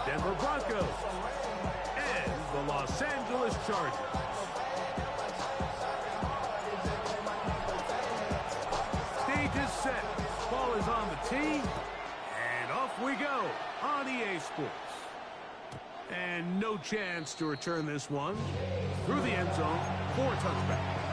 Denver Broncos and the Los Angeles Chargers. Stage is set. Ball is on the tee. And off we go on EA Sports. And no chance to return this one through the end zone for a touchback.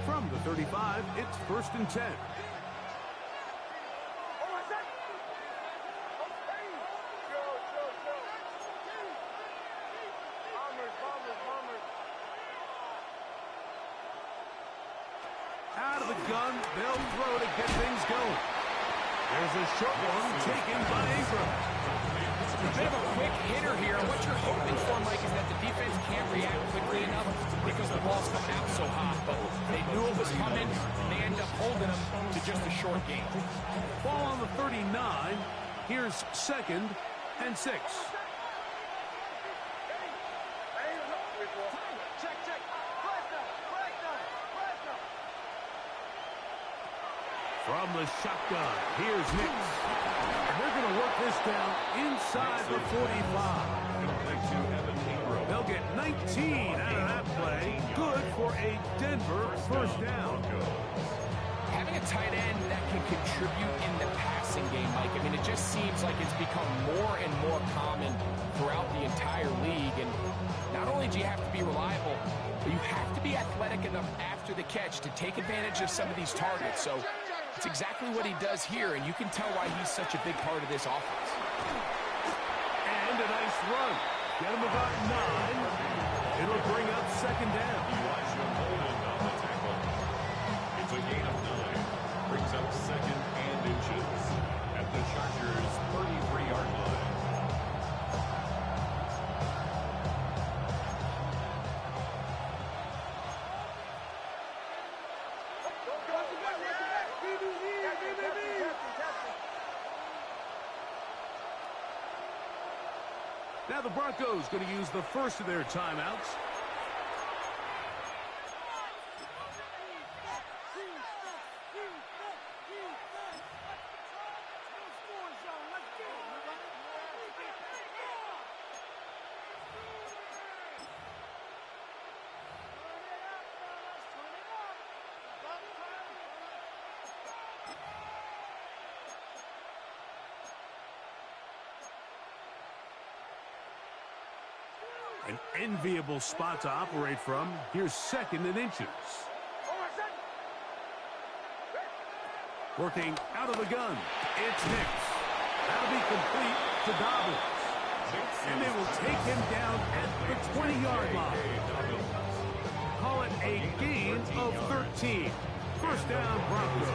From the 35, it's 1st and 10. Out of the gun, they'll throw to get things going. There's a short one taken by Ingram. A bit of a quick hitter here. What you're hoping for, Mike, is that the defense can't react quickly enough because the ball's coming out so hot. But they knew it was coming, and they end up holding them to just a short game. Ball on the 39. Here's 2nd and 6. From the shotgun, here's Nix. And they're going to work this down inside the 45. They'll get 19 out of that play. Good for a Denver 1st down. Having a tight end that can contribute in the passing game, Mike, I mean, it just seems like it's become more and more common throughout the entire league. And not only do you have to be reliable, but you have to be athletic enough after the catch to take advantage of some of these targets. So it's exactly what he does here, and you can tell why he's such a big part of this offense. And a nice run. Get him about 9. It'll bring up 2nd down. It's a gain of 9. Brings up 2nd and inches at the Chargers' 33-yard line. Now the Broncos going to use the first of their timeouts. An enviable spot to operate from. Here's 2nd and inches. Working out of the gun. It's Nix. That'll be complete to Dobbins. And they will take him down at the 20-yard line. Call it a gain of 13. 1st down, Broncos.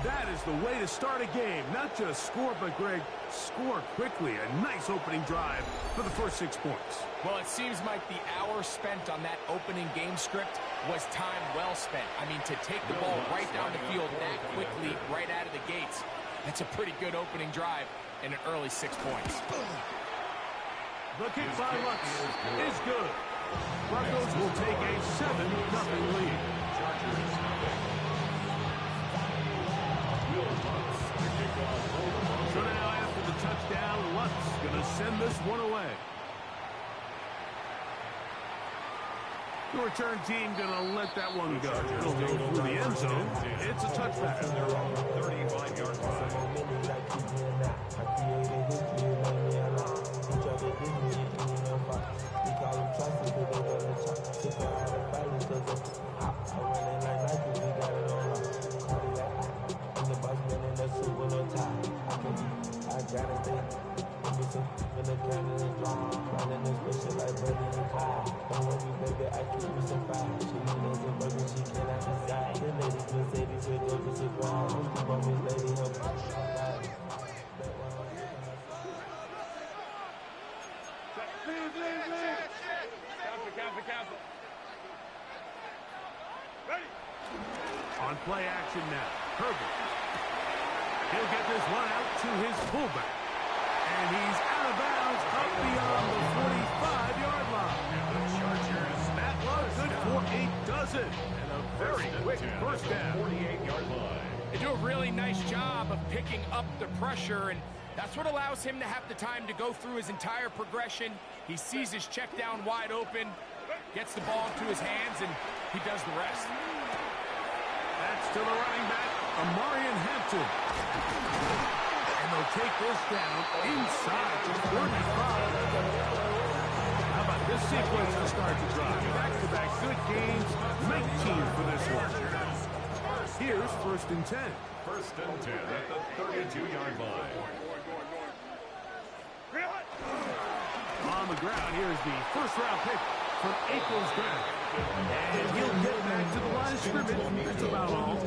That is the way to start a game. Not just score, but, Greg, score quickly. A nice opening drive for the first 6 points. Well, it seems like the hour spent on that opening game script was time well spent. I mean, to take the ball right down the field that quickly, right out of the gates, that's a pretty good opening drive and an early 6 points. The kick by Lutz is good. Broncos will take a 7-0 lead. So now after the touchdown, Lutz going to send this one away. The return team going to let that one go. It'll go through the end zone. It's a touchback. They're on the 35-yard line. in the cannon and drum. Running this pushing like Buddy and Clyde. Don't worry, baby, I keep you surprised. She knows the burger, she cannot decide. The ladies Mercedes with those to drive. Don't sleep on me, lady, help me survive. On play action now, Herbert. He'll get this one out to his fullback. And he's out of bounds up beyond the 45-yard line. And the Chargers, That was good for a dozen. And a very quick first down. 48-yard line. They do a really nice job of picking up the pressure, and that's what allows him to have the time to go through his entire progression. He sees his check down wide open, gets the ball into his hands, and he does the rest. That's to the running back, Amarian Hampton. And they'll take this down inside the 45. How about this sequence to start the drive? Back-to-back good games, 19 for this one. Here's 1st and 10. 1st and 10 at the 32-yard line. On the ground, here's the first-round pick from April's draft. And he'll get back to the line of scrimmage. That's about all.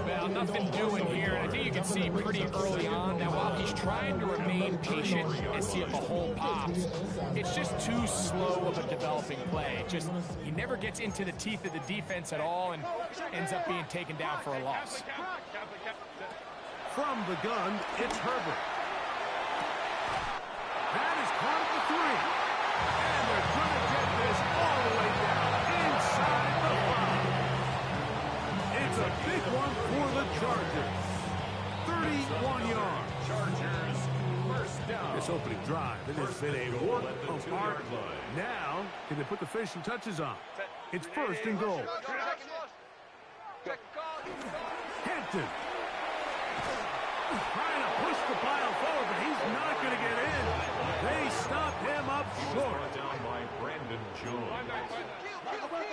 Well, nothing doing here, and I think you can see pretty early on that while he's trying to remain patient and see if a hole pops, it's just too slow of a developing play. He never gets into the teeth of the defense at all and ends up being taken down for a loss. From the gun, it's Herbert. That is caught at the 3. And they're going to get this all the way down inside the 5. It's a big one for the Chargers. 31 yards. Chargers, 1st down. This opening drive, it has been a work of art. Now, can they put the finishing touches on? It's 1st and goal. Hampton. Trying to push the pile forward, but he's not going to get in. They stop him up short. Brought down by Brandon Jones.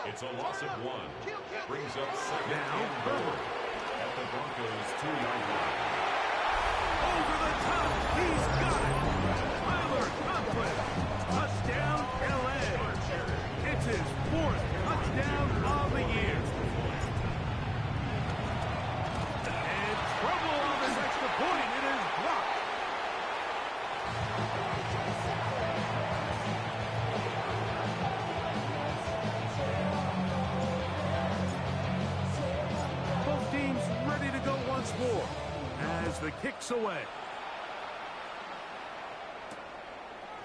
It's a loss of 1. Brings up 2nd and goal at the Broncos' 2-yard line. Over the top. He's got it. Tyler Conklin. Touchdown, L.A. It's his 4th touchdown of the year. And trouble on this extra point. It is blocked. Both teams ready to go once more as the kick's away.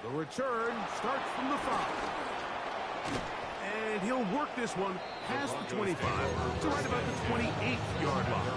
The return starts from the 5. And he'll work this one past the 25 to right about the 28-yard line.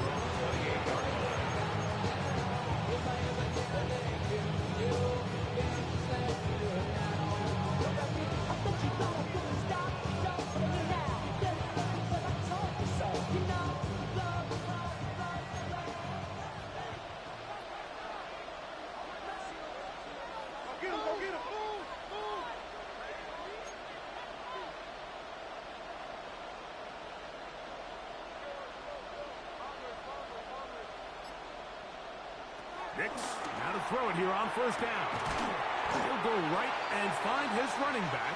Now to throw it here on 1st down. He'll go right and find his running back.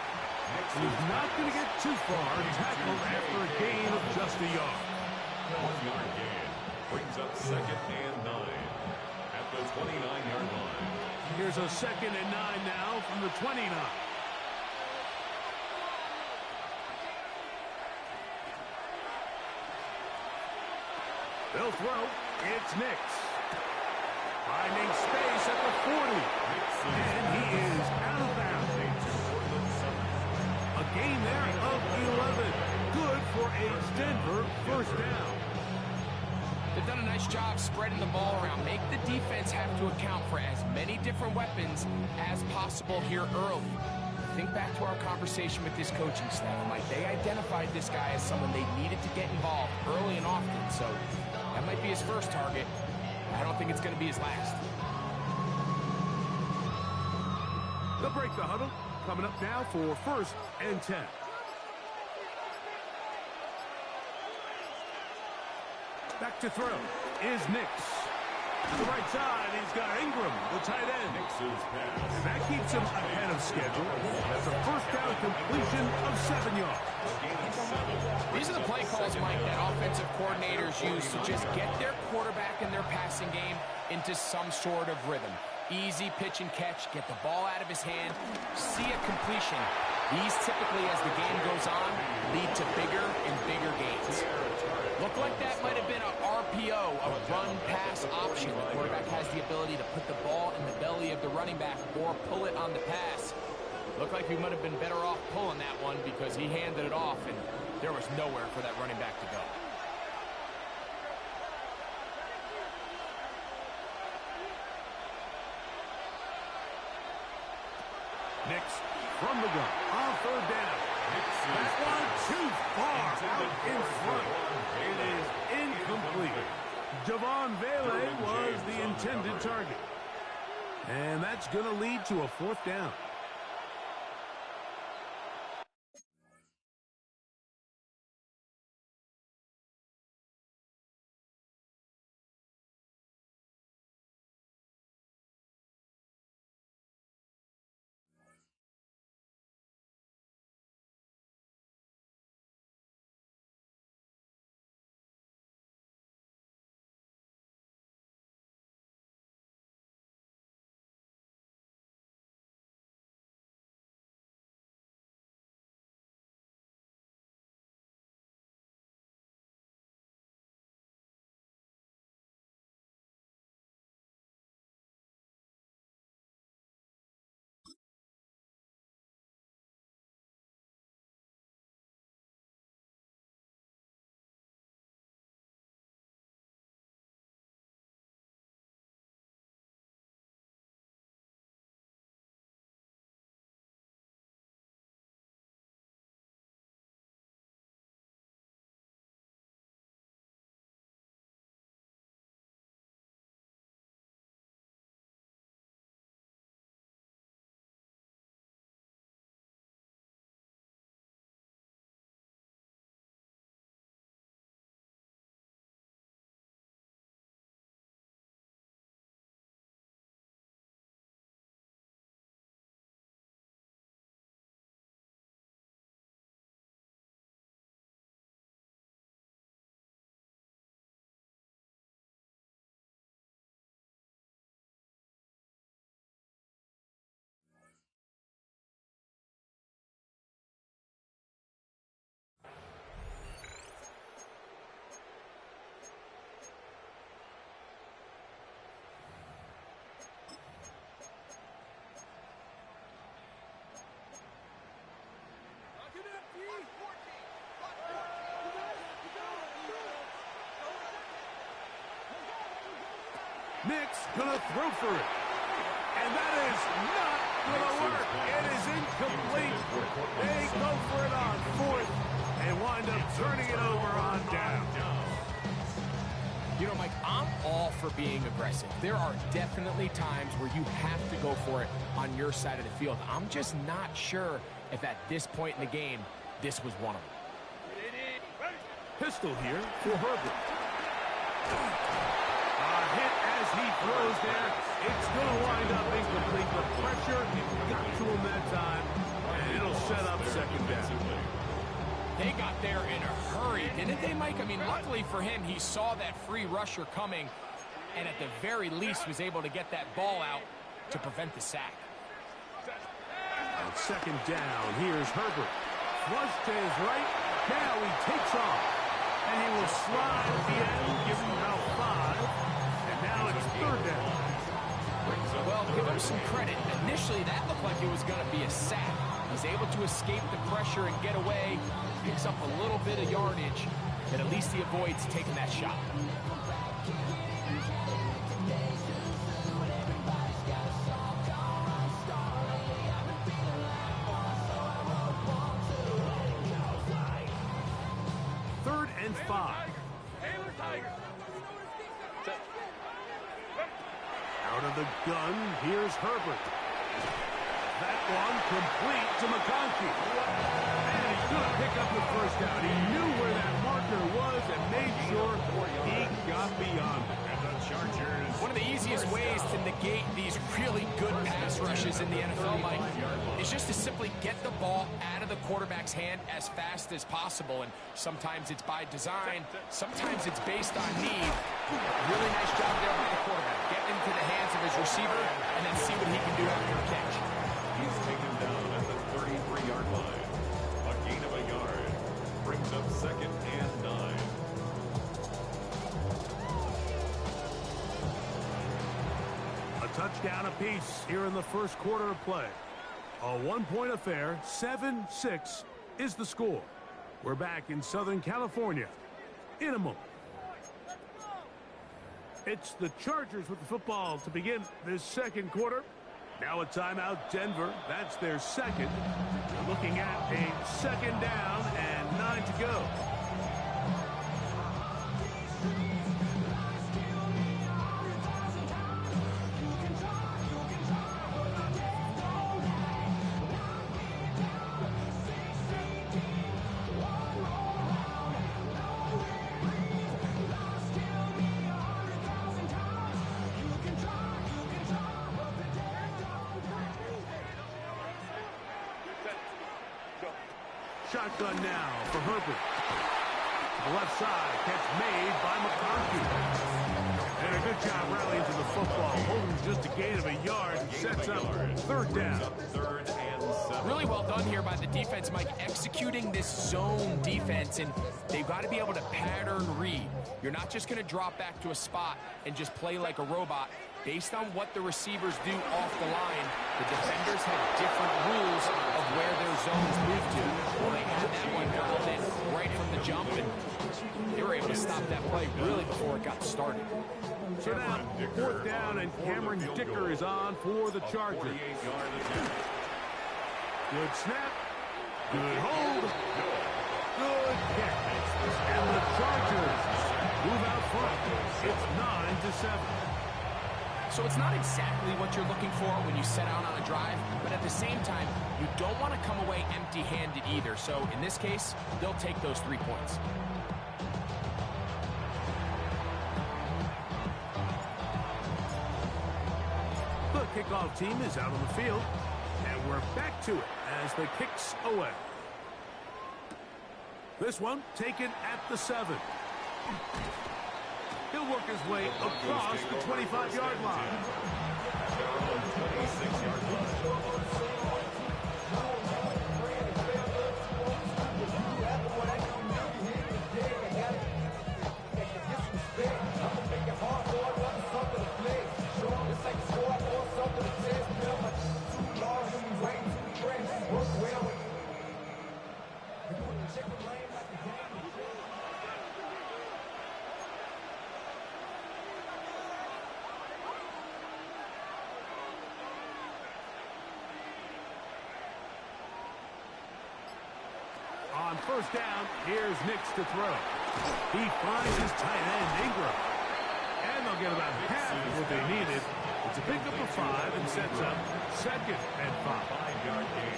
He's not going to get too far tackled after a gain of just a yard. 1-yard gain brings up 2nd and 9 at the 29-yard line. Here's a 2nd and 9 now from the 29. They'll throw. It's Nix. Finding space at the 40. And he is out of bounds. A gain there of 11. Good for a Denver 1st down. They've done a nice job spreading the ball around. Make the defense have to account for as many different weapons as possible here early. Think back to our conversation with this coaching staff, Mike. They identified this guy as someone they needed to get involved early and often. So that might be his first target. I don't think it's going to be his last. They'll break the huddle. Coming up now for 1st and 10. Back to throw is Nix. To the right side, he's got Ingram, the tight end. And that keeps him ahead of schedule. That's a first down completion of 7 yards. These are the play calls, Mike, that offensive coordinators use to just get their quarterback and their passing game into some sort of rhythm. Easy pitch and catch, get the ball out of his hand, see a completion. These typically, as the game goes on, lead to bigger and bigger gains. Looked like that might have been an RPO, a run-pass option. The quarterback has the ability to put the ball in the belly of the running back or pull it on the pass. Looked like he might have been better off pulling that one because he handed it off, and there was nowhere for that running back to go. Nix from the gun on third down. That one too far out in front. It is incomplete. Javon Vele was the intended target. And that's going to lead to a fourth down. Nix gonna throw for it. And that is not gonna work. It is incomplete. They go for it on fourth and wind up turning it over on down. You know, Mike, I'm all for being aggressive. There are definitely times where you have to go for it on your side of the field. I'm just not sure if at this point in the game, this was one of them. Pistol here for Herbert. Hit as he throws there. It's going to wind up incomplete. The pressure got to him that time, and it'll set up second down. They got there in a hurry, didn't they, Mike? I mean, luckily for him, he saw that free rusher coming, and at the very least was able to get that ball out to prevent the sack. On second down, here's Herbert. Flush to his right. Now he takes off, and he will slide at the end, giving him about 5. Now it's third down. Well, give him some credit. Initially, that looked like it was going to be a sack. He's able to escape the pressure and get away. Picks up a little bit of yardage, but at least he avoids taking that shot. Third and 5. Out of the gun, here's Herbert. That one complete to McConkey. And he's going to pick up the first down. He knew where that marker was and made sure he got beyond it. One of the easiest ways to negate these really good pass rushes in the NFL, Mike, is just to simply get the ball out of the quarterback's hand as fast as possible. And sometimes it's by design, sometimes it's based on need. Really nice job there by the quarterback. Get into the hands of his receiver and then see what he can do after the catch. He's taken down at the 33-yard line. A gain of a yard brings up 2nd and 9. A touchdown apiece here in the first quarter of play. A one-point affair, 7-6 is the score. We're back in Southern California in a moment. It's the Chargers with the football to begin this second quarter. Now a timeout, Denver. That's their second. We're looking at a 2nd down and 9 to go. Shotgun now for Herbert. The left side, catch made by McConkey. And a good job rallying to the football. Holding just a gain of a yard. Sets up 3rd down. 3rd and 7. Really well done here by the defense, Mike, executing this zone defense, and they've got to be able to pattern read. You're not just going to drop back to a spot and just play like a robot. Based on what the receivers do off the line, the defenders have different rules of where their zones move to. Well, they had that one dialed in right from the jump, and they were able to stop that play really before it got started. So now, 4th down, and Cameron Dicker is on for the Chargers. Good snap. Good hold. Good kick. And the Chargers move out front. It's 9-7. So it's not exactly what you're looking for when you set out on a drive, but at the same time, you don't want to come away empty-handed either. So in this case, they'll take those 3 points. The kickoff team is out on the field, and we're back to it as the kick's away. This one taken at the 7. He'll work his way across the 25-yard line. They're on 26-yard line. On 1st down, here's Nix to throw. He finds his tight end, Ingram. And they'll get about half of what they needed. It's a pickup of 5 and sets up 2nd and 5. 5-yard gain.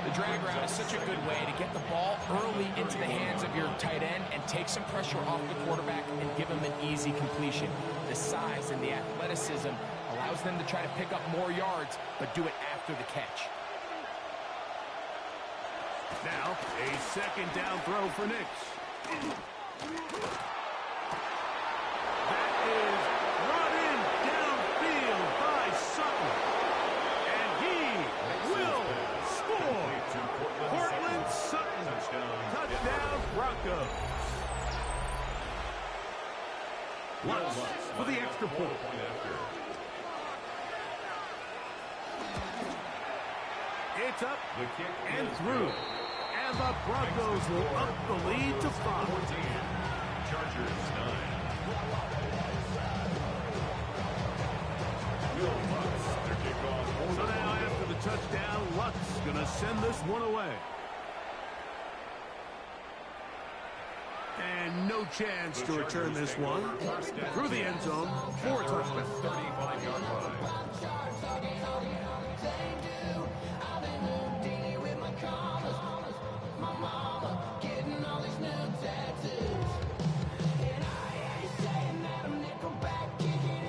The drag route is such a good way to get the ball early into the hands of your tight end and take some pressure off the quarterback and give him an easy completion. The size and the athleticism allows them to try to pick up more yards, but do it after the catch. Now, a 2nd down throw for Nix. That is run in downfield by Sutton. And he will score. Cortland Sutton. Touchdown, Broncos. Lutz for the extra point. It's up and through. And the Broncos will up the lead to 5. Chargers 9. So now after the touchdown, Lutz going to send this one away. And no chance to return this one. Through the end zone for a touchdown. 35-yard line. Getting all these new tattoos, and I ain't saying that I'm nickelback kicking.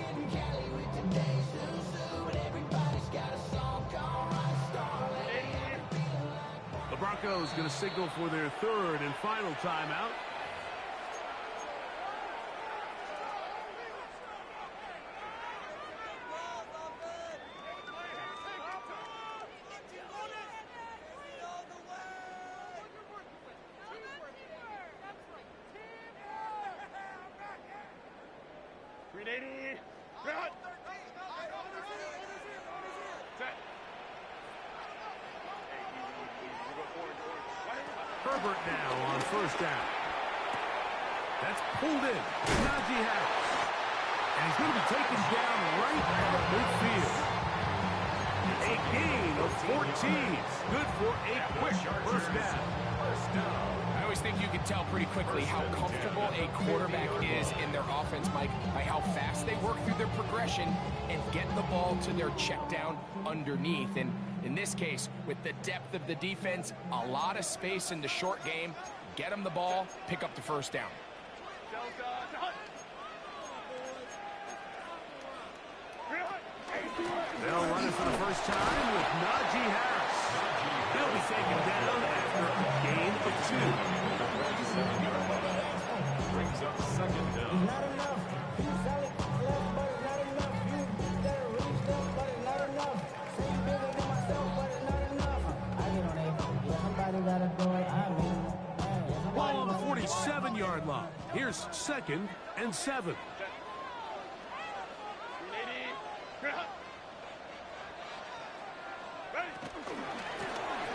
Broncos going to signal for their third and final timeout. Herbert now on first down. That's pulled in. Najee Harris. And he's going to be taken down right at midfield. A gain of 14. Good for a quick first down. I always think you can tell pretty quickly how comfortable a quarterback is in their offense, Mike, by how fast they work through their progression and get the ball to their check down underneath. And in this case, with the depth of the defense, a lot of space in the short game, get them the ball, pick up the first down. They'll run it for the first time with Najee Harris. He'll be taken down after a gain of 2. Brings up second down. Not enough. You sell it, but it's not enough. You better really stuff, but it's not enough. Say you bigger than myself, but it's not enough. I get on it. Yeah, somebody gotta do it. I mean, Ball on the 47-yard line. Here's second and 7.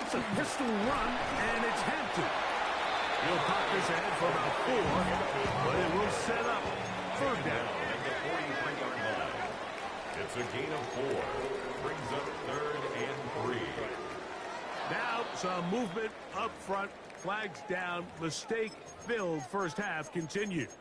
It's a pistol run, and it's Hampton. He'll pop this ahead for about 4, but it will set up third down. At the 43-yard line. It's a gain of 4. Brings up third and 3. Now some movement up front. Flags down. Mistake-filled first half continues.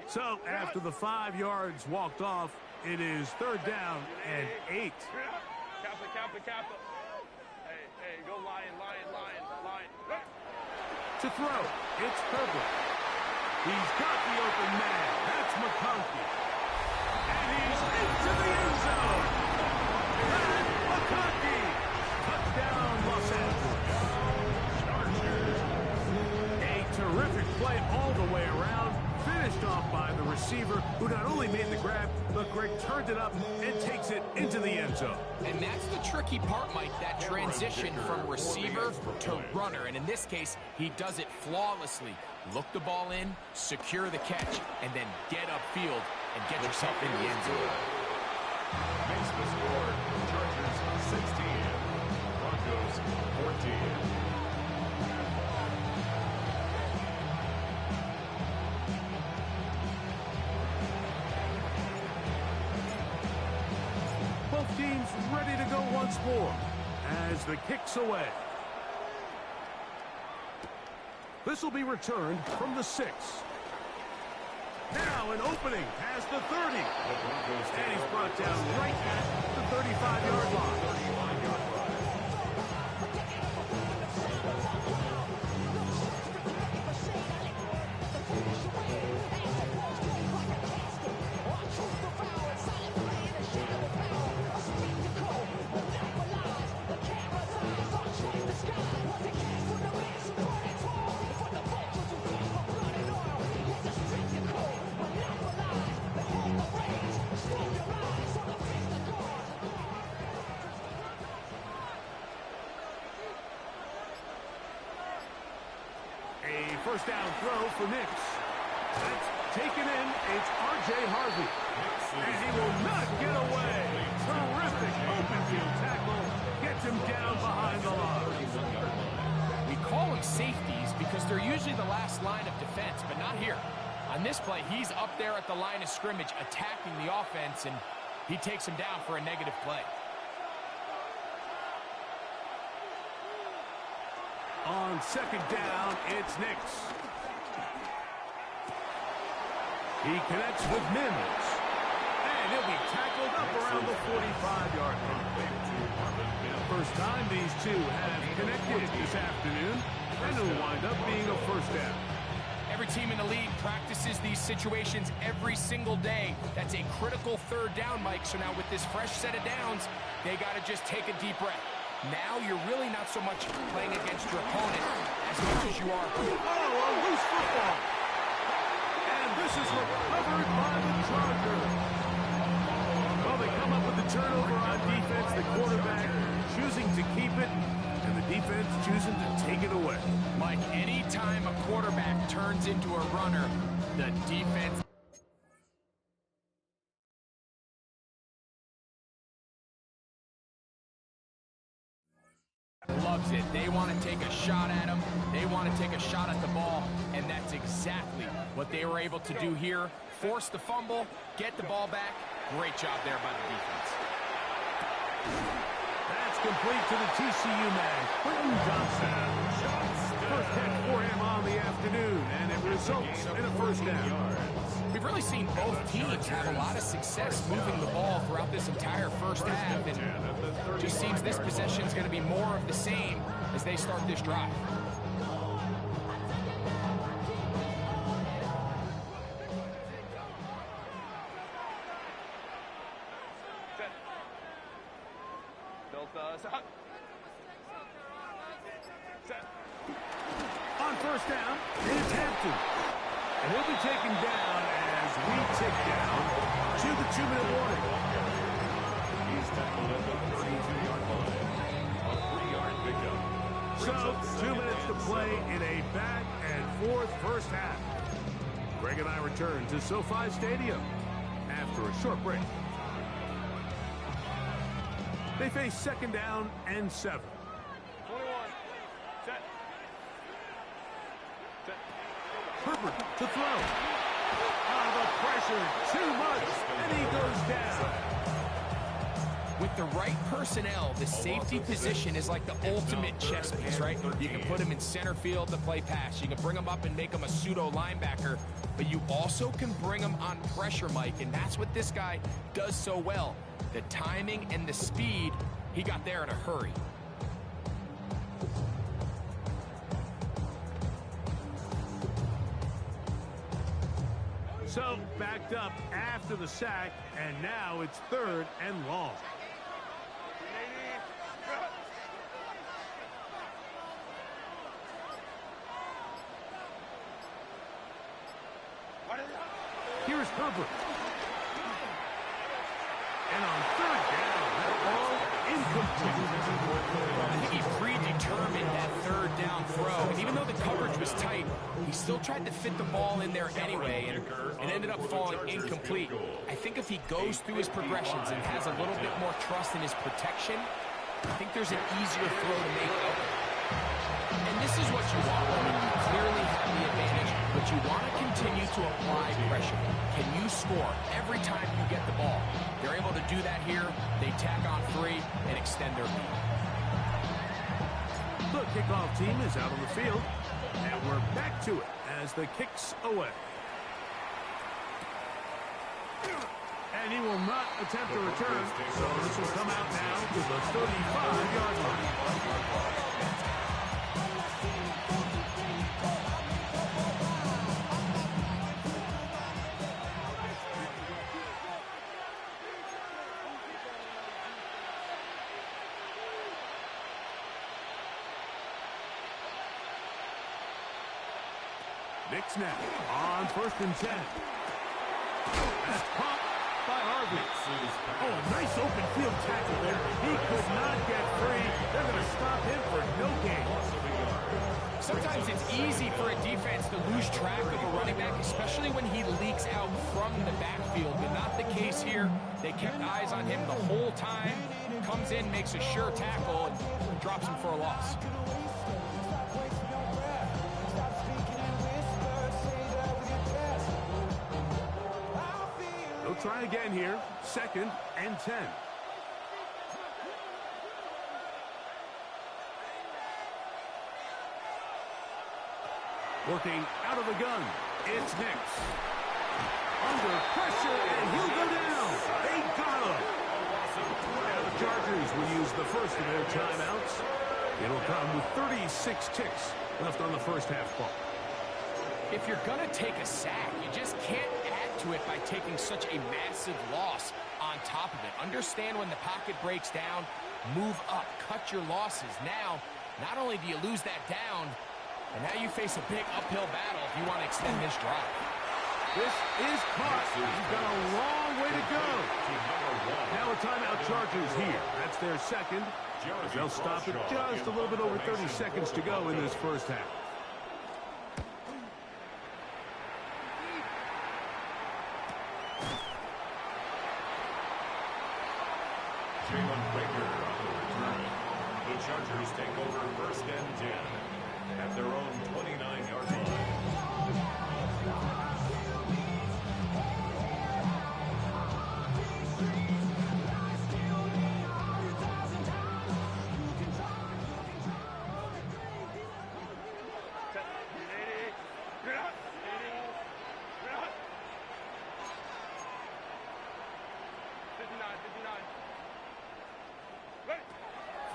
So after the 5 yards walked off, it is third down and 8. Kappa. Hey, go lion. To throw, it's Herbert. He's got the open man. That's McConkey. And he's into the end zone. And McConkey. Touchdown, Los Angeles. A terrific play all the way around. Finished off by the receiver, who not only made the grab, but Greg turned it up and takes it into the end zone. And that's the tricky part, Mike, that transition from receiver to runner. And in this case, he does it flawlessly. Look the ball in, secure the catch, and then get upfield and get yourself in the end zone. Makes the score. Chargers 16. Broncos 14. Both teams ready to go once more as the kick's away. This will be returned from the 6. Now an opening past the 30. And he's brought down right at the 35-yard line. First down throw for Nix. That's taken in. It's R.J. Harvey. And he will not get away. Terrific open field tackle. Gets him down behind the line. We call them safeties because they're usually the last line of defense, but not here. On this play, he's up there at the line of scrimmage attacking the offense, and he takes him down for a negative play. On second down, it's Nix. He connects with Mims. And And he'll be tackled up around the 45-yard line. First time these two have connected this afternoon, and it'll wind up being a first down. Every team in the league practices these situations every single day. That's a critical third down, Mike. So now with this fresh set of downs, they got to just take a deep breath. Now you're really not so much playing against your opponent as much as you are. Oh, a loose football. And this is recovered by the Chargers. Well, they come up with the turnover on defense. The quarterback choosing to keep it, and the defense choosing to take it away. Mike, anytime a quarterback turns into a runner, the defense loves it. They want to take a shot at him. They want to take a shot at the ball, and that's exactly what they were able to do here. Force the fumble, get the ball back. Great job there by the defense. That's complete to the TCU man, Quentin Johnson. First catch for him on the afternoon, and it results in a first down. We've really seen both teams have a lot of success moving the ball throughout this entire first half, and it just seems this possession is going to be more of the same as they start this drive. On first down, it's Hampton. And he'll be taken down as we tick down to the 2-minute warning. He's tackled at the 32-yard line. A 3-yard pickup. So, 2 minutes to play in a back-and-forth first half. Greg and I return to SoFi Stadium after a short break. They face second down and 7. 21. Set. Set. Herbert to throw. The pressure, too much, and he goes down. With the right personnel, the safety position is like the ultimate chess piece, right? You can put him in center field to play pass. You can bring him up and make him a pseudo linebacker, but you also can bring him on pressure, Mike, and that's what this guy does so well. The timing and the speed, he got there in a hurry. So, backed up after the sack, and now it's 3rd and long. Here's Herbert. And on 3rd down, that ball incomplete. I think he predetermined that 3rd down throw. And even though the coverage was tight, he still tried to fit the ball in there anyway, and it ended up falling incomplete. I think if he goes through his progressions and has a little bit more trust in his protection, I think there's an easier throw to make. And this is what you want. I mean, you clearly have the advantage, but you want to continue to apply pressure. Can you score every time you get the ball? They're able to do that here. They tack on 3 and extend their lead. The kickoff team is out on the field, and we're back to it as the kick's away. And he will not attempt to return, so this will come out now to the 35-yard line. Nick snap on 1st and 10. That's caught by Harvey. Oh, a nice open field tackle there. He could not get free. They're going to stop him for no gain. Sometimes it's easy for a defense to lose track of a running back, especially when he leaks out from the backfield, but not the case here. They kept eyes on him the whole time. Comes in, makes a sure tackle, and drops him for a loss. They'll try again here. 2nd and 10. Working out of the gun. It's Nix. Under pressure, and he'll go down. first of their timeouts. It'll come with 36 ticks left on the first half clock. If you're going to take a sack, you just can't add to it by taking such a massive loss on top of it. Understand when the pocket breaks down, move up, cut your losses. Now, not only do you lose that down, and now you face a big uphill battle if you want to extend this drive. This is caught. He's got a long way to go. Now a timeout Chargers here. That's their second. They'll stop it just a little bit over 30 seconds to go in this first half. The Chargers take over first and 10 at their own 29-yard line.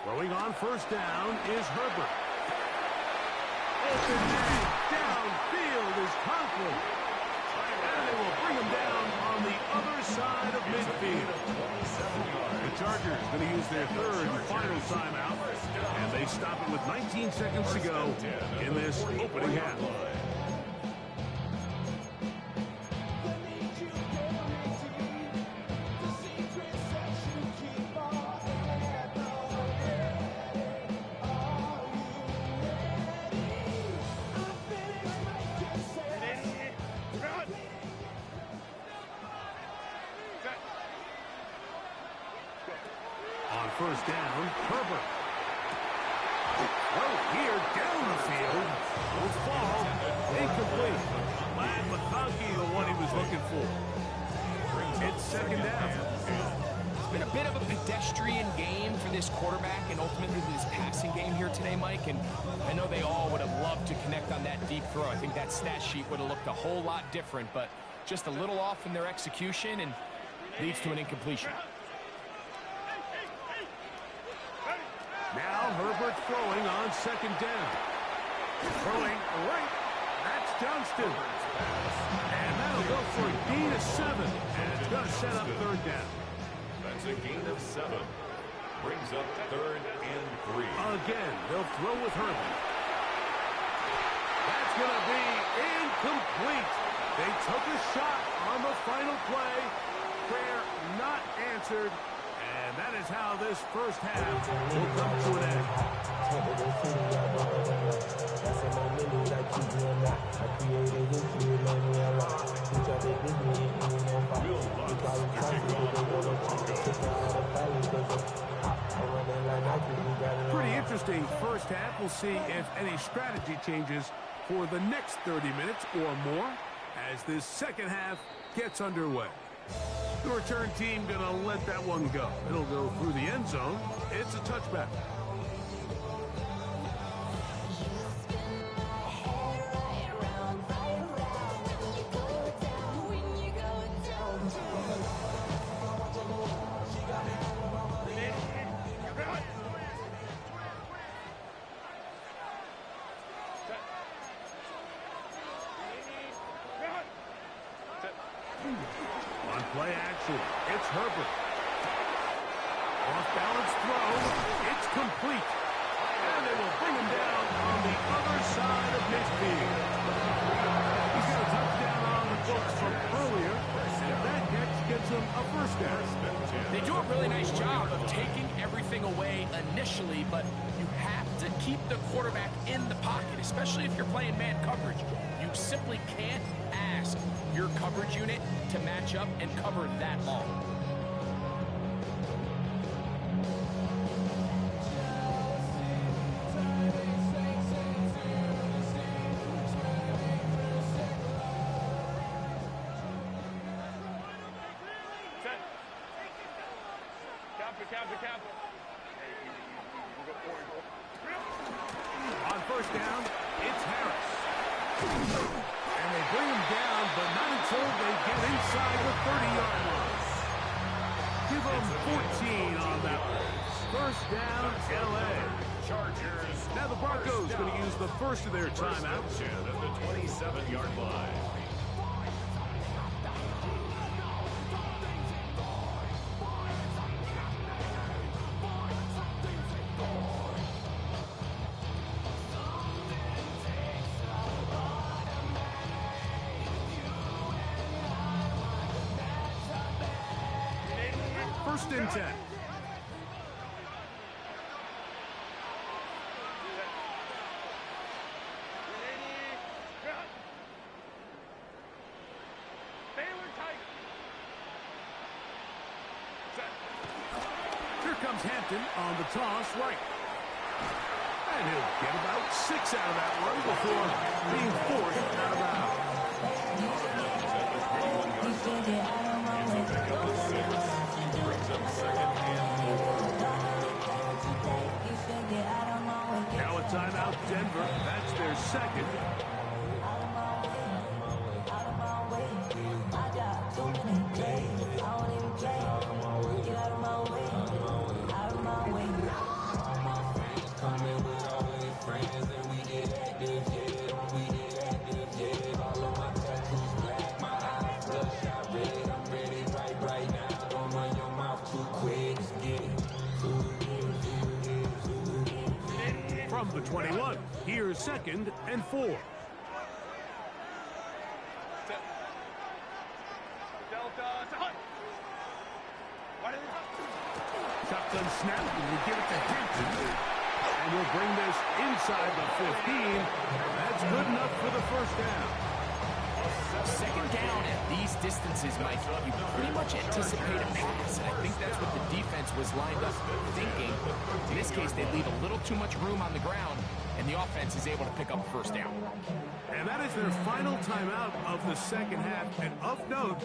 Throwing on first down is Herbert. Open man downfield is Conklin. And they will bring him down on the other side of midfield. The Chargers going to use their third and final timeout. And they stop it with 19 seconds to go in this opening half. First down, Herbert. Oh, here down the field. Will fall. Incomplete. Glad McConkey, the one he was looking for. It's second down. It's been a bit of a pedestrian game for this quarterback and ultimately this passing game here today, Mike. And I know they all would have loved to connect on that deep throw. I think that stat sheet would have looked a whole lot different, but just a little off in their execution and leads to an incompletion. Now Herbert throwing on second down. Throwing right. That's Johnston. And that'll go for a gain of 7. And it's going to set up third down. That's a gain of 7. Brings up third and 3. Again, they'll throw with Herbert. That's going to be incomplete. They took a shot on the final play. Prayer not answered. And that is how this first half will come to an end. Pretty interesting first half. We'll see if any strategy changes for the next 30 minutes or more as this second half gets underway. The return team going to let that one go. It'll go through the end zone. It's a touchback. On play action, it's Herbert. Off-balance throw, it's complete. And they will bring him down on the other side of midfield. He's got a touchdown on the books from earlier, and that catch gets him a first down. They do a really nice job of taking everything away initially, but you have to keep the quarterback in the pocket, especially if you're playing man coverage. You simply can't ask your coverage unit to match up and cover that long. On first down, it's Harris. And they bring him down, but not until they get inside the 30-yard line. Give them 14 on that one. First down, L.A. Chargers. Now the Broncos going to use the first of their timeouts. At the 27-yard line. First and 10. Here comes Hampton on the toss right. And he'll get about 6 out of that one before being forced out of bounds. Now a timeout, Denver. That's their second. From the 21, here's second and 4. Shotgun snap, and we give it to Hampton. And we'll bring this inside the 15. That's good enough for the first down. Second down at these distances, Mike, you pretty much anticipate a pass, and I think that's what the defense was lined up thinking. In this case, they leave a little too much room on the ground, and the offense is able to pick up first down. And that is their final timeout of the second half. And of note,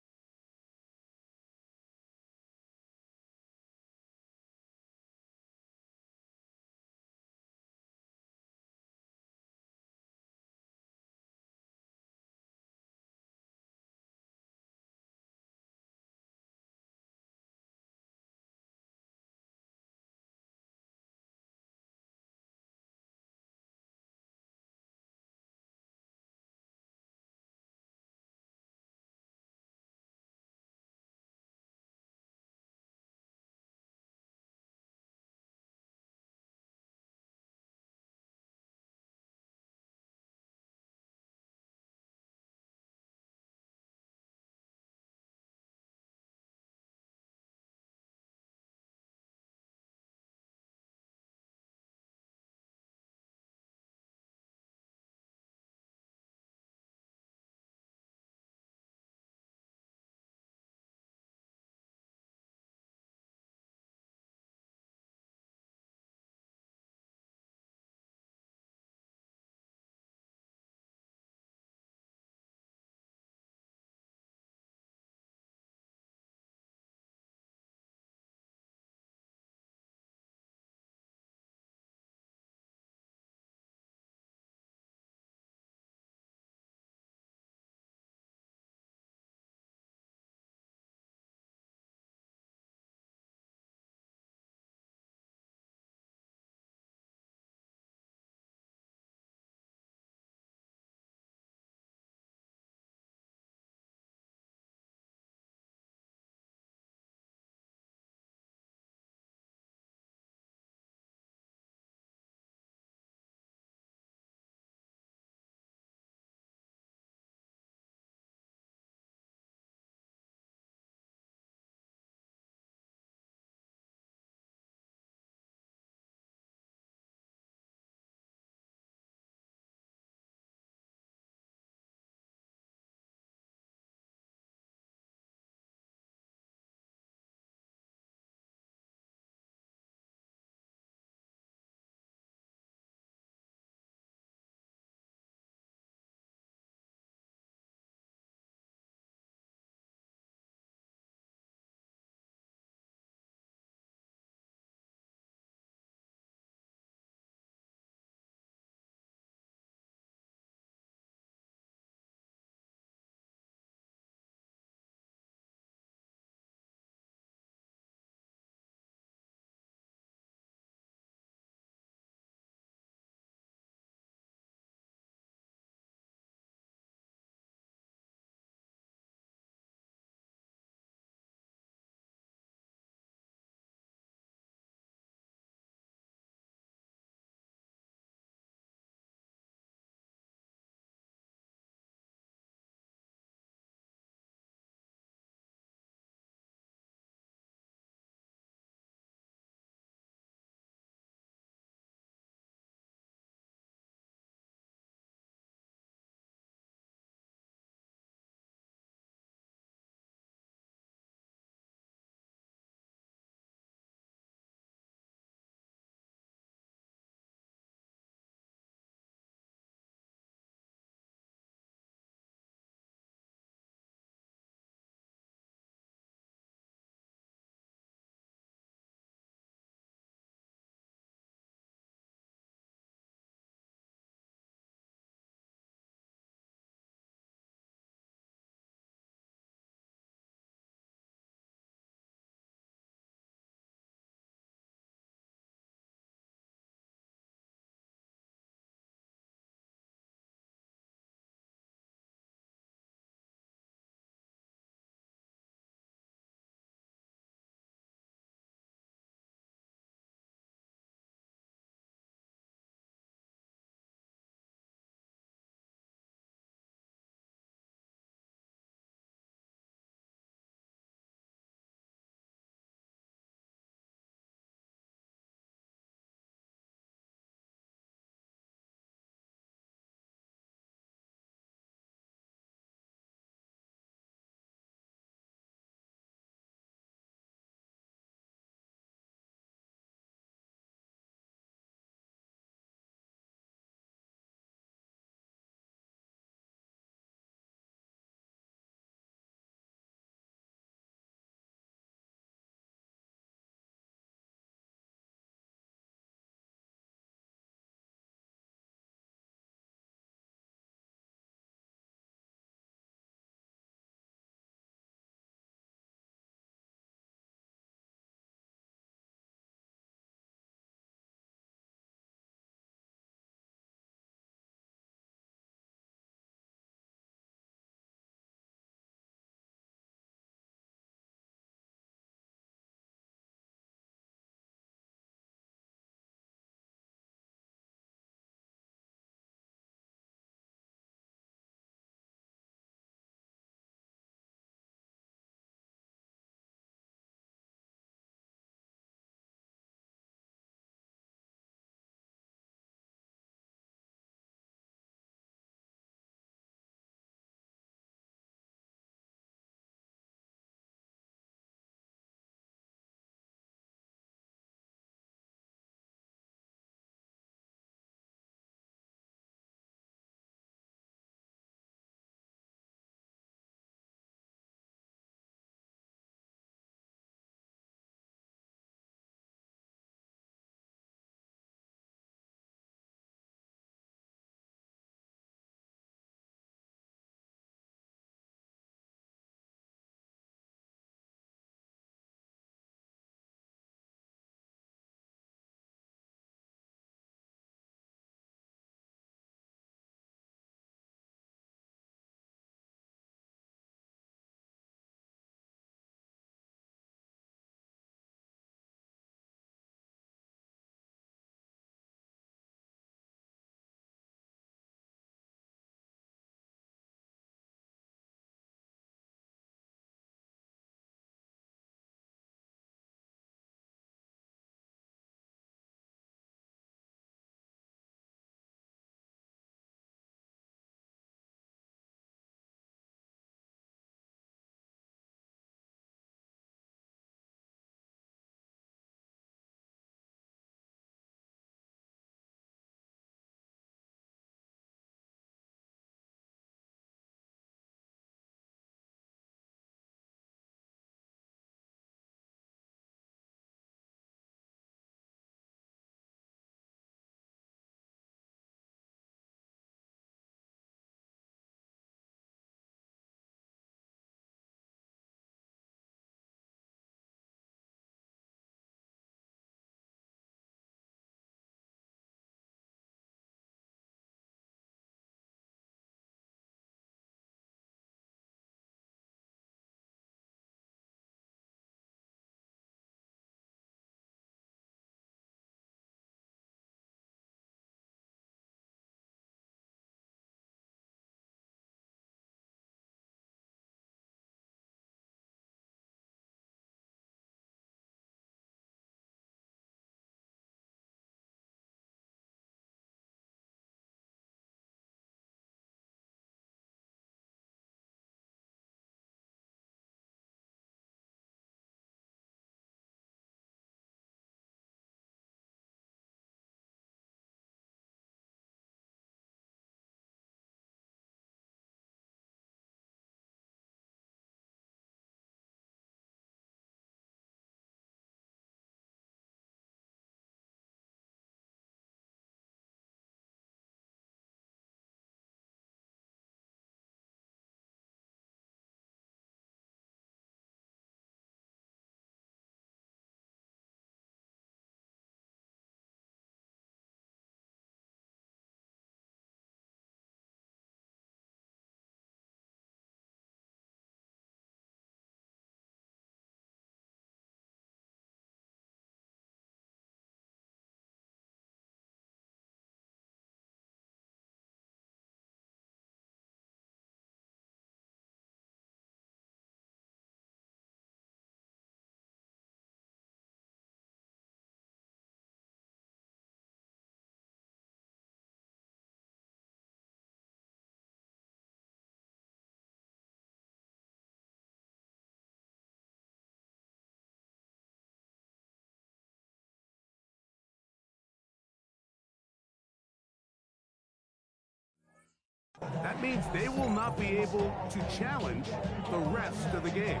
That means they will not be able to challenge the rest of the game.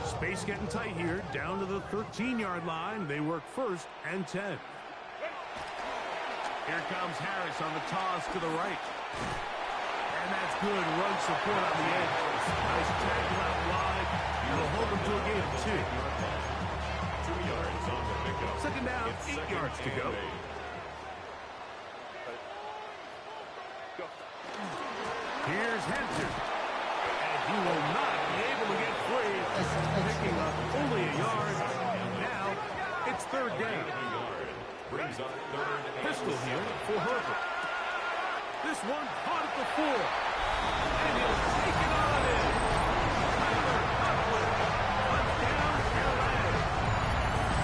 Space getting tight here, down to the 13-yard line. They work 1st and 10. Here comes Harris on the toss to the right. And that's good run support on the edge. Nice tackle out wide. It'll hold them to a gain of 2. 2 yards on the pickup. Second down, 8 yards to go. Here's Hampton. And he will not be able to get free. Picking up only a yard. And now it's 3rd down. Brings up 3rd and Pistol here for Herbert. This one caught at the 4. And he'll take it on in. Touchdown, LA.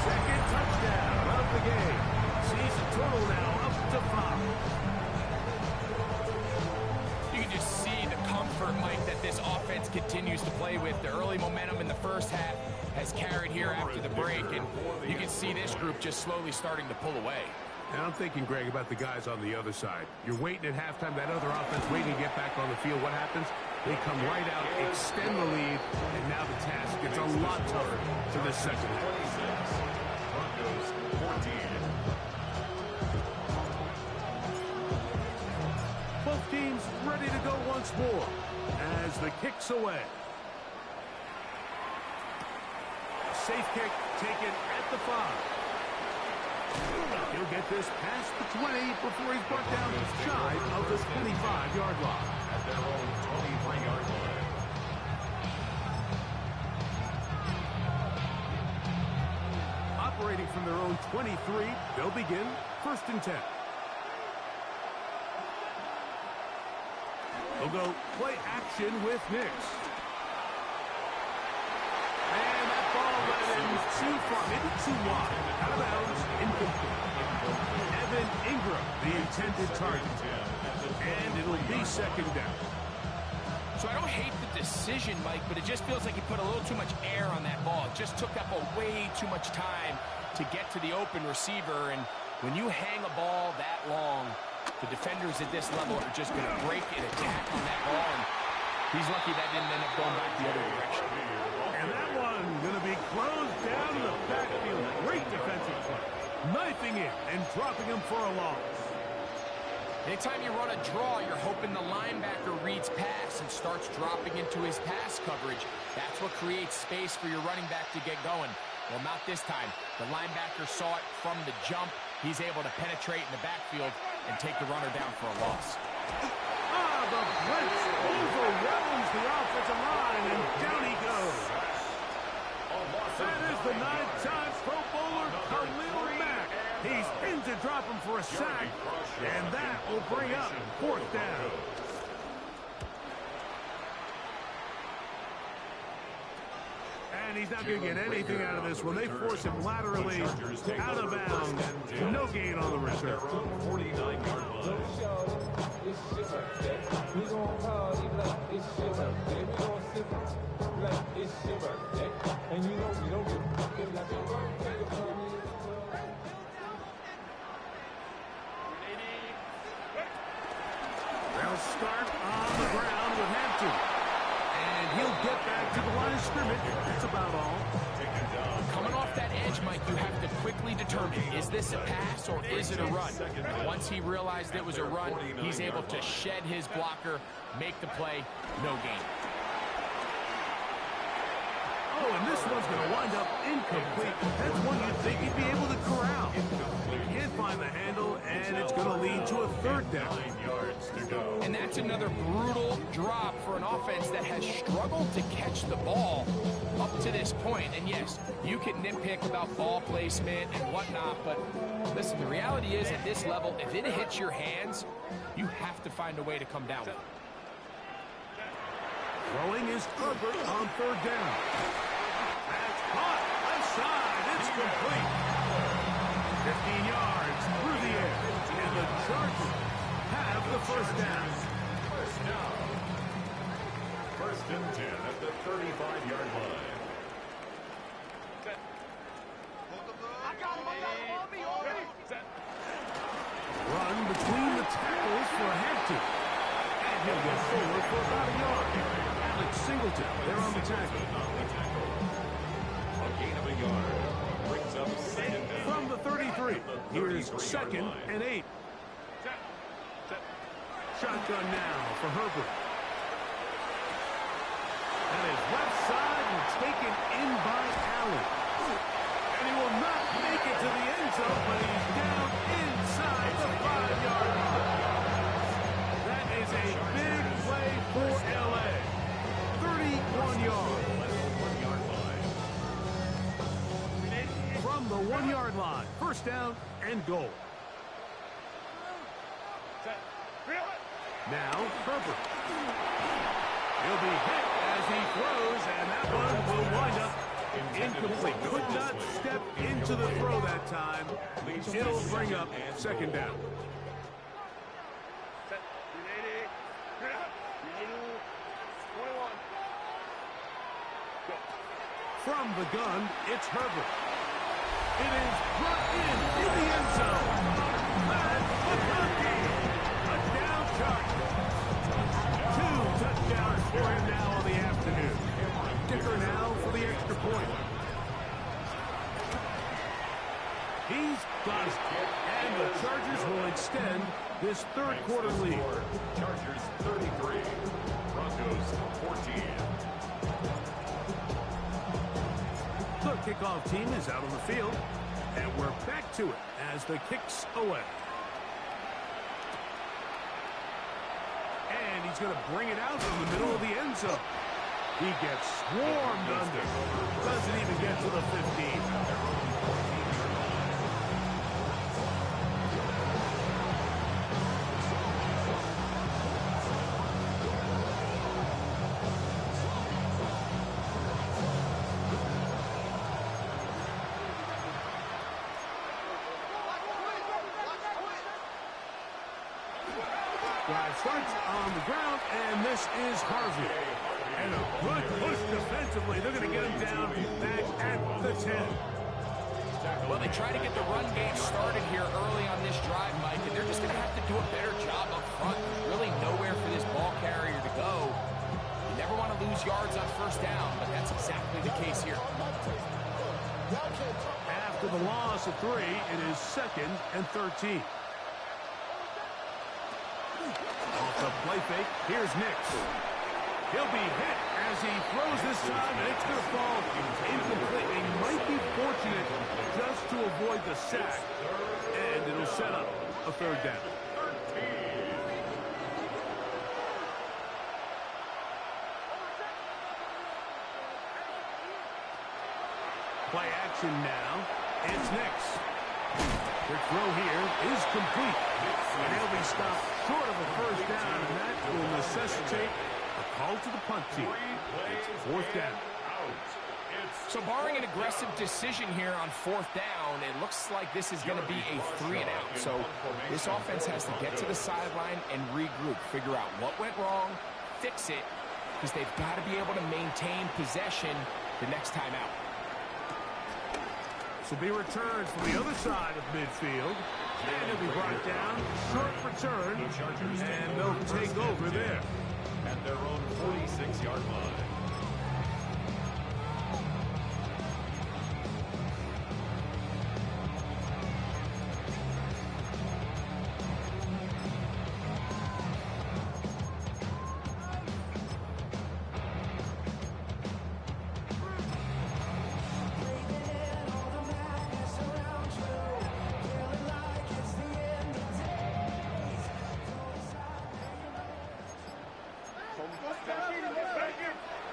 Second touchdown of the game. Season total now up to 5. You can just see the comfort, Mike, that this offense continues to play with. The early momentum in the first half has carried here after the break, and you can see this group just slowly starting to pull away. And I'm thinking, Greg, about the guys on the other side. You're waiting at halftime, that other offense waiting to get back on the field. What happens? They come right out, extend the lead, and now the task gets a lot tougher to this second half. 26, Broncos 14. Both teams ready to go once more as the kick's away. Safe kick taken at the 5. He'll get this past the 20 before he's brought down shy of the 25-yard line. At their own 23-yard line. Operating from their own 23, they'll begin 1st and 10. They'll go play action with Nix. And that ball went in too far, maybe too wide. Out of bounds, incomplete. Evan Ingram, the intended target. And it'll be 2nd down. So I don't hate the decision, Mike, but it just feels like he put a little too much air on that ball. It just took up way too much time to get to the open receiver. And when you hang a ball that long, the defenders at this level are just going to break and attack on that ball. And he's lucky that didn't end up going back the other direction. And that one going to be closed down in the backfield. Great defensive play. Knifing it and dropping him for a loss. Anytime you run a draw, you're hoping the linebacker reads pass and starts dropping into his pass coverage. That's what creates space for your running back to get going. Well, not this time. The linebacker saw it from the jump. He's able to penetrate in the backfield and take the runner down for a loss. The blitz overwhelms the offensive line, and down he goes. That is the 9-time Pro Bowler, Khalil Mack. He's in to drop him for a sack, and that will bring up 4th down. And he's not going to get anything out of this one. They force him laterally out of bounds. No gain on the return. 49-yard line. They'll start on the ground with Hampton. And he'll get back to the line of scrimmage. That's about all. Coming off that edge, Mike, you have to quickly determine, is this a pass or is it a run? Once he realized it was a run, he's able to shed his blocker, make the play, no gain. Oh, and this one's going to wind up incomplete. That's one you'd think he'd be able to corral. He can't find the handle, and it's going to lead to a 3rd down. 9 yards to go. And that's another brutal drop for an offense that has struggled to catch the ball up to this point. And yes, you can nitpick about ball placement and whatnot, but listen, the reality is at this level, if it hits your hands, you have to find a way to come down with it. Throwing is Herbert on 3rd down. That's caught. Left side. It's complete. 15 yards through the air. And the Chargers have the 1st down. First and 10 at the 35-yard line. in between the tackles for a head to. And he'll get forward for about a yard. Alex Singleton, they're on the tackle. A gain of a yard. Brings up second down. From the 33, here's second and 8. Shotgun now for Herbert. And his left side and taken in by Allen. And he will not make it to the end zone, but he's down inside the 5-yard line. That is a big play for L.A. 31 yards. From the 1-yard line, first down and goal. Now, Herbert. He'll be hit as he throws, and that one will wind up incomplete. Could not step into the throw that time. It'll bring up second down. From the gun, it's Herbert. It is brought in the end zone. That's McConkey. A down charge. 2 touchdowns for him now on the afternoon. Kicker now for the extra point. He's got it. And the Chargers will extend this third quarter lead. Chargers 33. Broncos 14. The kickoff team is out on the field. And we're back to it as the kick's away. And he's going to bring it out from the middle of the end zone. He gets swarmed under. Doesn't even get to the 15. Drive starts on the ground, and this is Harvey. And a good push defensively. They're going to get him down back at the 10. Well, they try to get the run game started here early on this drive, Mike, and they're just going to have to do a better job up front. Really nowhere for this ball carrier to go. You never want to lose yards on first down, but that's exactly the case here. After the loss of 3, it is second and 13. Off the play fake, here's Nix. He'll be hit as he throws this time, and it's going to fall incomplete. He might be fortunate just to avoid the sack, and it'll set up a third down. Play action now. It's Nix. The throw here is complete. And he'll be stopped short of a first down, and that will necessitate a call to the punt team. It's fourth down. So barring an aggressive decision here on fourth down, it looks like this is going to be a 3-and-out. So this offense has to get to the sideline and regroup, figure out what went wrong, fix it, because they've got to be able to maintain possession the next time out. This will be returned from the other side of midfield. And it'll be brought down. Short return. And they'll take over there. At their own 46-yard line.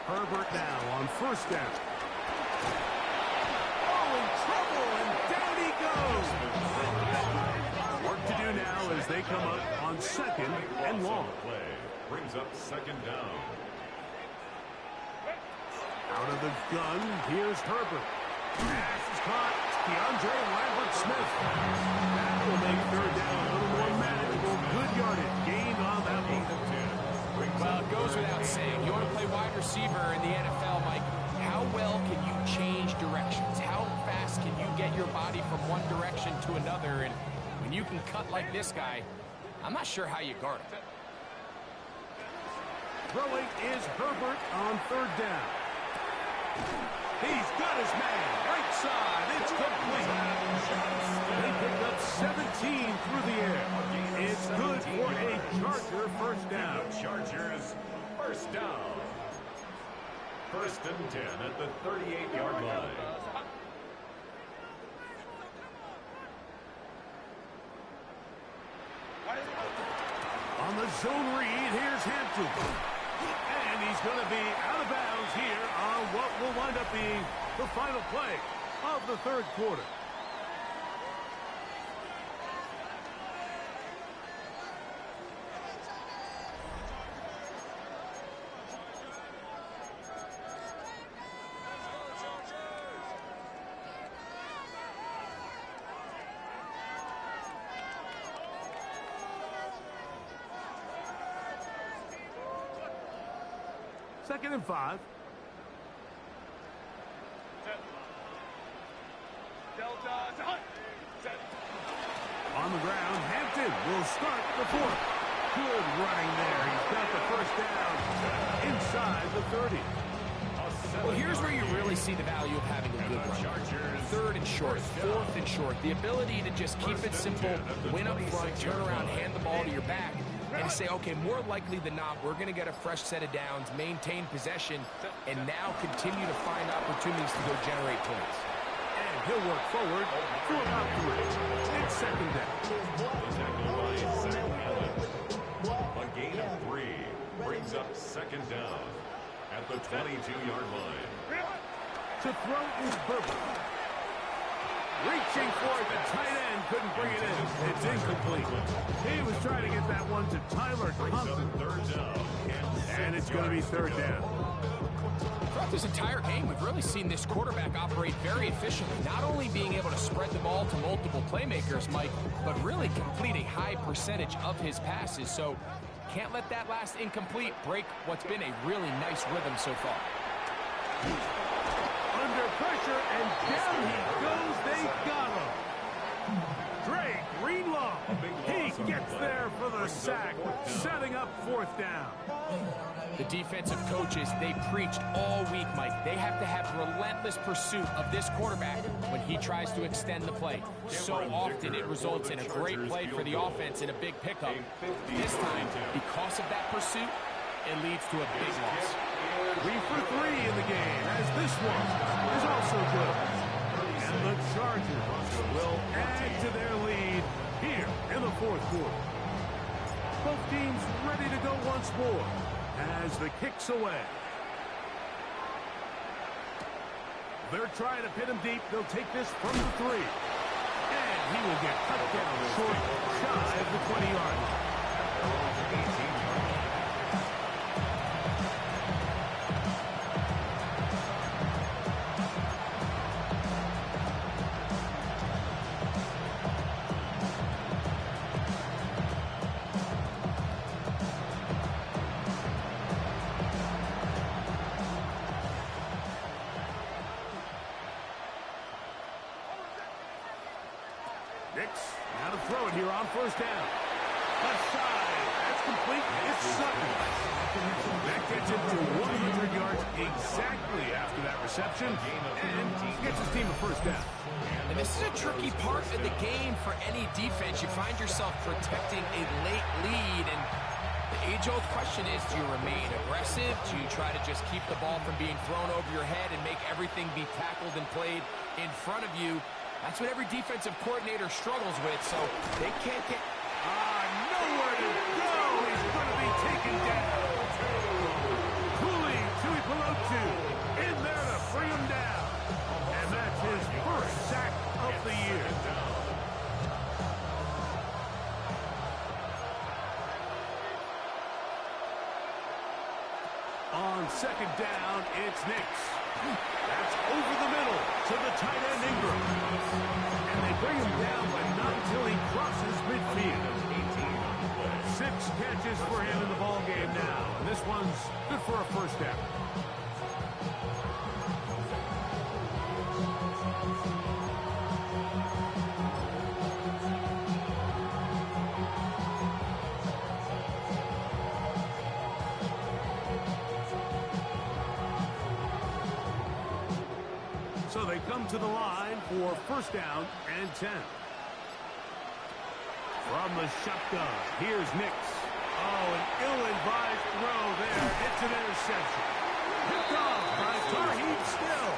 Herbert now on first down. Oh, in trouble, and down he goes. Work to do now as they come up on second and long. Play brings up second down. Out of the gun, here's Herbert. Pass is caught. DeAndre Lambert-Smith. That will make third down a little more manageable. Good yardage gained on that one. Well, it goes without saying. You want to play wide receiver in the NFL, Mike, how well can you change directions? How fast can you get your body from one direction to another? And When you can cut like this guy, I'm not sure how you guard him. Throwing is Herbert on third down. He's got his man. Right side. It's complete. They pick up 17 through the air. It's good for a Charger first down. Chargers first down. First and 10 at the 38-yard line. On the zone read, here's Hampton. And he's going to be out of bounds here on what will wind up being the final play of the third quarter. Second and 5. On the ground, Hampton will start the fourth. Good running there. He's got the first down inside the 30. Well, here's where you really see the value of having a good run. Third and short, fourth and short. The ability to just keep it simple, win up front, turn around, hand the ball to your back, and say, okay, more likely than not, we're going to get a fresh set of downs, maintain possession, and now continue to find opportunities to go generate points. And he'll work forward to about 3. It's second down. A gain of 3 brings up second down at the 22-yard line. To throw is Herbert. Reaching for it, the tight end couldn't bring it in. It's incomplete. He was trying to get that one to Tyler Compton. And it's going to be third down. Throughout this entire game, we've really seen this quarterback operate very efficiently, not only being able to spread the ball to multiple playmakers, Mike, but really complete a high percentage of his passes. So can't let that last incomplete break what's been a really nice rhythm so far. Under pressure, and down he goes. They got him. Dre Greenlaw. He gets there for the sack, setting up fourth down. The defensive coaches, they preached all week, Mike. They have to have relentless pursuit of this quarterback when he tries to extend the play. So often it results in a great play for the offense and a big pickup. This time, because of that pursuit, it leads to a big loss. 3 for 3 in the game, as this one is also good. And the Chargers will add to their lead here in the fourth quarter. Both teams ready to go once more as the kick's away. They're trying to pin him deep. They'll take this from the 3. And he will get cut down short, shy of the 20-yard line. Now to throw it here on first down. Left side. That's complete. It's Sutton. That gets him to 100 yards exactly after that reception. And gets his team a first down. And this is a tricky part of the game for any defense. You find yourself protecting a late lead. And the age-old question is, do you remain aggressive? Do you try to just keep the ball from being thrown over your head and make everything be tackled and played in front of you? That's what every defensive coordinator struggles with, so they can't get... Nowhere to go! He's going to be taken down. Cooley, Tuipulotu, in there to bring him down. And that's his first sack of the year. On second down, it's Nix. That's over the middle to the tight end Ingram. And they bring him down, but not until he crosses midfield. 6 catches for him in the ball game now. And this one's good for a first down. So they come to the line for first down and 10. From the shotgun, here's Nix. Oh, an ill-advised throw there. It's an interception. Picked off by Tarheed Still.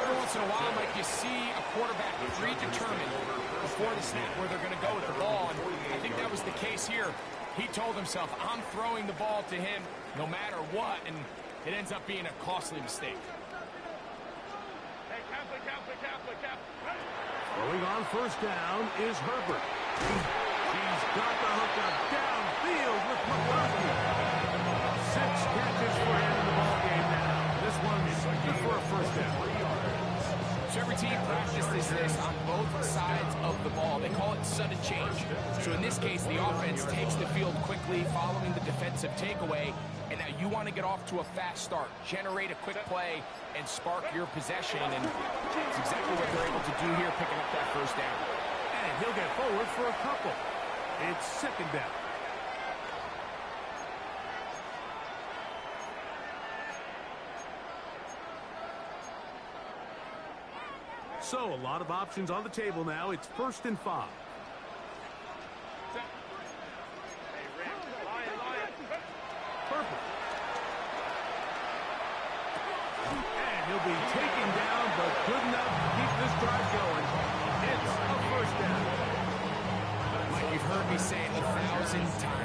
Every once in a while, Mike, you see a quarterback predetermined before the snap where they're going to go with the ball, and I think that was the case here. He told himself, I'm throwing the ball to him no matter what, and it ends up being a costly mistake. Throwing on first down is Herbert. He's got the hookup downfield with McCarthy. 6 catches for him in the ballgame now. This one's good for a first down. So every team practices this on both sides of the ball. They call it sudden change. So in this case, the offense takes the field quickly following the defensive takeaway, and now you want to get off to a fast start, generate a quick play, and spark your possession, and it's exactly what they're able to do here, picking up that first down. And he'll get forward for a couple. It's second down. So a lot of options on the table now. It's 1st and 5. Perfect. And he'll be taken down, but good enough to keep this drive going. It's a first down. Mike, you've heard me say it 1,000 times.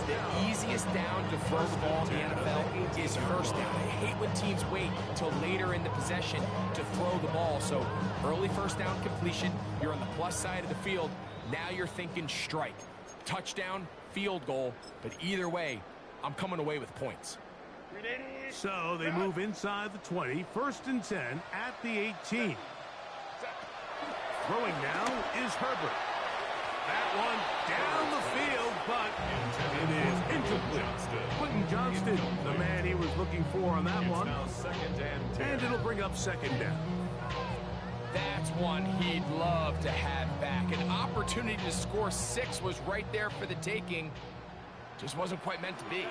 The easiest down to throw the ball in the NFL is first down. I hate when teams wait till later in the possession to throw the ball. So early first down completion, you're on the plus side of the field. Now you're thinking strike. Touchdown, field goal, but either way, I'm coming away with points. So they move inside the 20, 1st and 10 at the 18. Throwing now is Herbert. That one down the field, but it is incomplete. Quentin Johnston, the man he was looking for on that one. And it'll bring up second down. That's one he'd love to have back. An opportunity to score 6 was right there for the taking. Just wasn't quite meant to be.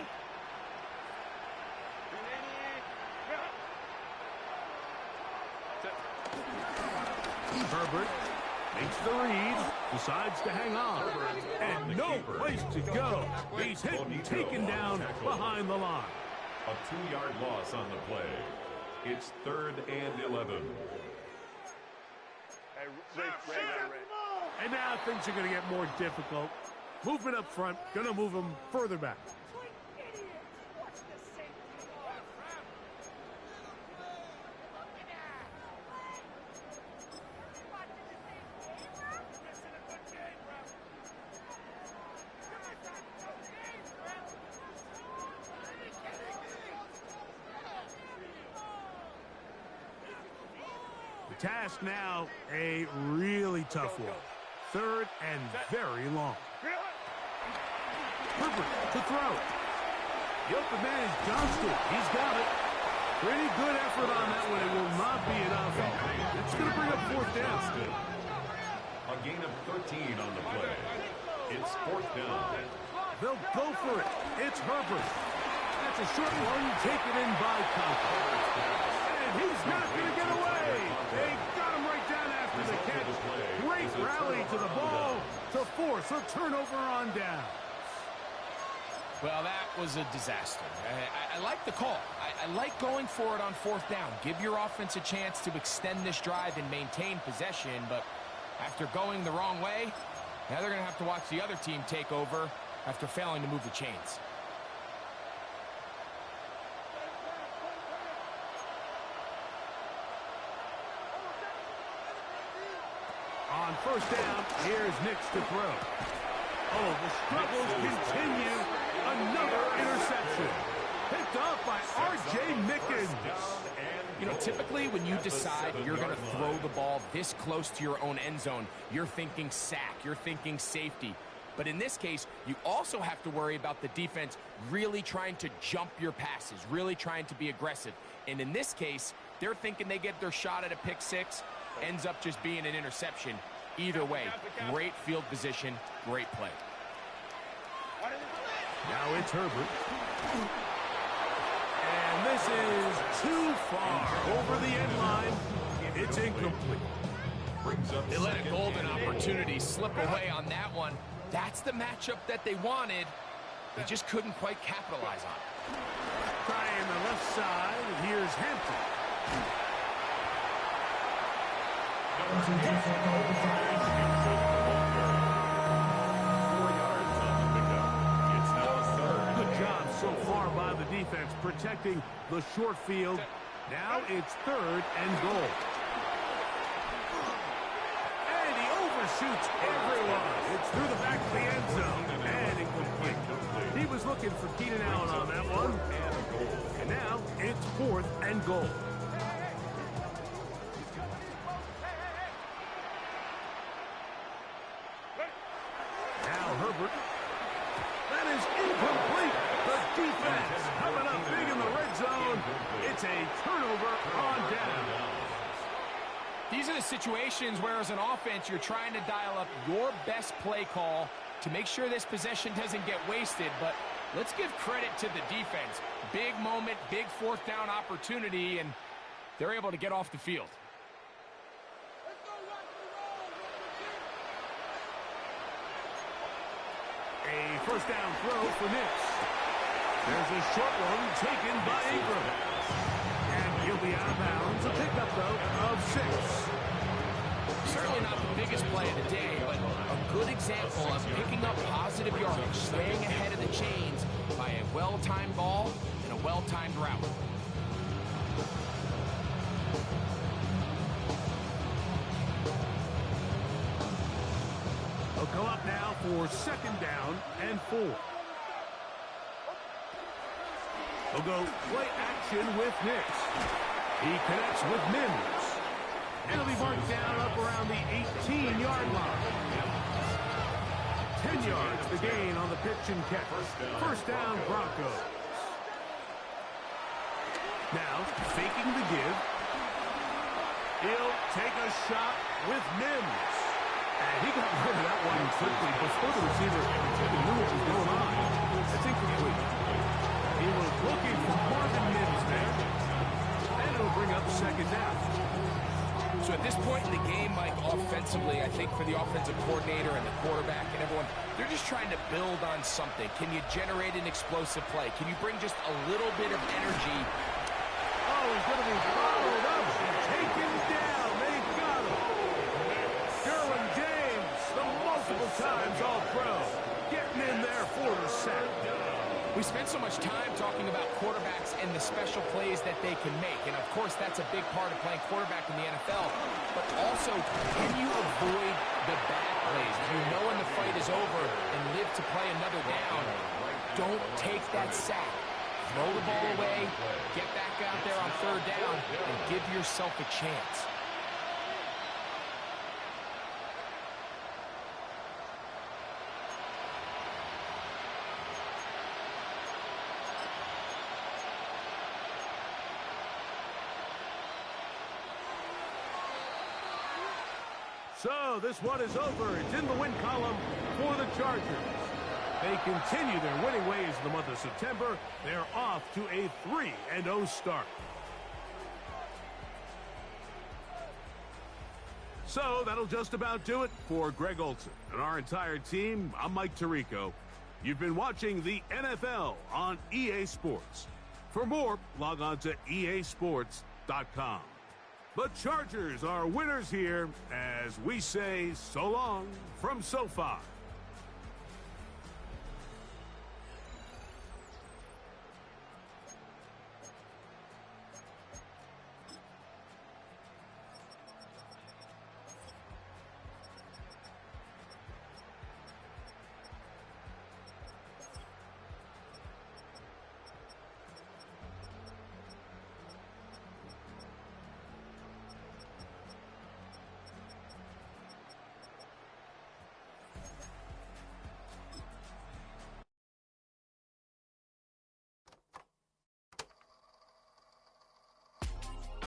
Herbert makes the read, decides to hang on, and no place to go. He's hit and taken down behind the line. A 2-yard loss on the play. It's 3rd and 11. And now things are going to get more difficult. Movement up front, going to move them further back. Task now, a really tough one. 3rd and very long. Herbert to throw. The open man is Johnston. He's got it. Pretty good effort on that one. It will not be enough. It's going to bring up 4th down. A gain of 13 on the play. It's 4th down. They'll go for it. It's Herbert. That's a short one taken in by Conklin. And he's not going to get away. They got him right down after the catch. Great rally to the ball to force a turnover on down. Well, that was a disaster. I like the call. I like going for it on 4th down. Give your offense a chance to extend this drive and maintain possession, but after going the wrong way, now they're going to have to watch the other team take over after failing to move the chains. On 1st down, here's Nix to throw. Oh, the struggles continue. Another interception. Picked up by R.J. Mickens. You know, typically when you decide you're going to throw the ball this close to your own end zone, you're thinking sack, you're thinking safety. But in this case, you also have to worry about the defense really trying to jump your passes, really trying to be aggressive. And in this case, they're thinking they get their shot at a pick 6, ends up just being an interception. Either way, great field position, great play. Now it's Herbert. And this is too far over the end line. It's incomplete. Brings up They let a second golden and opportunity slip away on that one. That's the matchup that they wanted. They just couldn't quite capitalize on it. Trying the left side. Here's Hampton. Good job so far by the defense protecting the short field. Now it's 3rd and goal. And he overshoots everyone. It's through the back of the end zone and incomplete. He was looking for Keenan Allen on that one. And now it's 4th and goal. Now Herbert. That is incomplete. The defense coming up big in the red zone. It's a turnover on down. These are the situations where, as an offense, you're trying to dial up your best play call to make sure this possession doesn't get wasted. But let's give credit to the defense. Big moment, big 4th down opportunity, and they're able to get off the field. A first down throw for Nix. There's a short one taken by Ingram. And he'll be out of bounds. A pickup, though, of 6. Certainly not the biggest play of the day, but a good example of picking up positive yardage, staying ahead of the chains by a well-timed ball and a well-timed route. They'll go up now for 2nd down and 4. They'll go play action with Nix. He connects with Mims. And he'll be marked down up around the 18-yard line. 10 yards the gain on the pitch and catch. First down, Broncos. Now, faking the give. He'll take a shot with Mims. And he got rid of that one quickly before the receiver even knew what was going on. That's incomplete. He was looking for Marvin Mims there. And it'll bring up 2nd down. So at this point in the game, Mike, offensively, I think for the offensive coordinator and the quarterback and everyone, they're just trying to build on something. Can you generate an explosive play? Can you bring just a little bit of energy? Oh, he's going to be followed up and taken down. They've got him. Derwin James, the multiple times All-Pro, getting in there for the sack. We spent so much time talking about quarterbacks and the special plays that they can make. And, of course, that's a big part of playing quarterback in the NFL. But also, can you avoid the bad plays? You know when the fight is over and live to play another down. Don't take that sack. Throw the ball away, get back out there on 3rd down, and give yourself a chance. So this one is over. It's in the win column for the Chargers. They continue their winning ways in the month of September. They're off to a 3-0 start. So that'll just about do it for Greg Olson and our entire team. I'm Mike Tirico. You've been watching the NFL on EA Sports. For more, log on to easports.com. The Chargers are winners here as we say so long from SoFi.